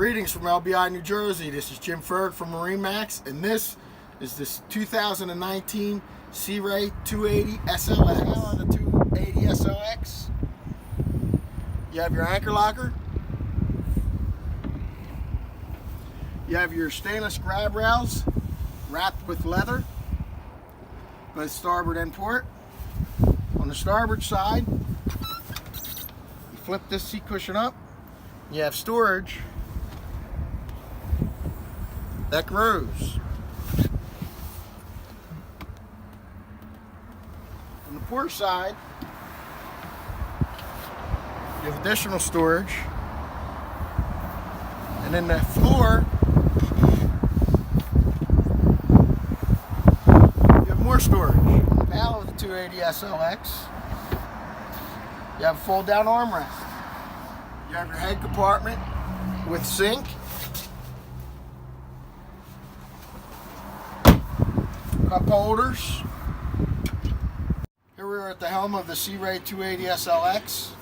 Greetings from LBI, New Jersey. This is Jim Ferg from MarineMax, and this is this 2019 Sea Ray 280 SLX. Now on the 280 SLX, you have your anchor locker. You have your stainless grab rails wrapped with leather, both starboard and port. On the starboard side, you flip this seat cushion up. You have storage that grows. On the port side, you have additional storage, and then the floor, you have more storage. On the bow of the 280 SLX, you have a fold-down armrest. You have your head compartment with sink, cup holders. Here we are at the helm of the Sea Ray 280 SLX.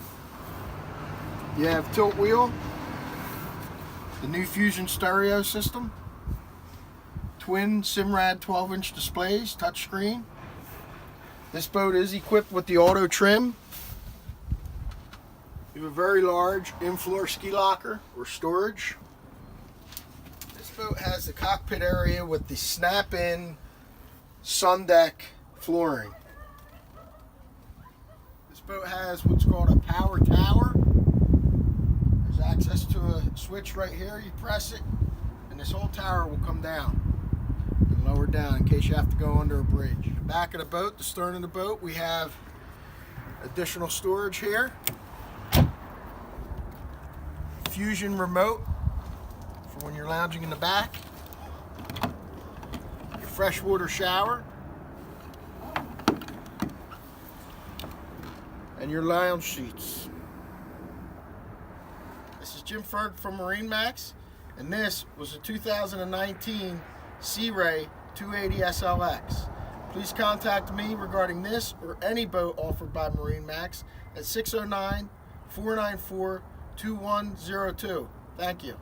You have tilt wheel, the new Fusion stereo system, twin Simrad 12-inch displays, touchscreen. This boat is equipped with the auto trim. You have a very large in-floor ski locker or storage. This boat has the cockpit area with the snap-in sun deck flooring. This boat has what's called a power tower. There's access to a switch right here. You press it and this whole tower will come down and lower down in case you have to go under a bridge. The back of the boat, the stern of the boat, we have additional storage here. Fusion remote for when you're lounging in the back. Your freshwater shower. And your lounge seats. This is Jim Ferg from MarineMax, and this was a 2019 Sea Ray 280 SLX. Please contact me regarding this or any boat offered by MarineMax at 609-494-2102. Thank you.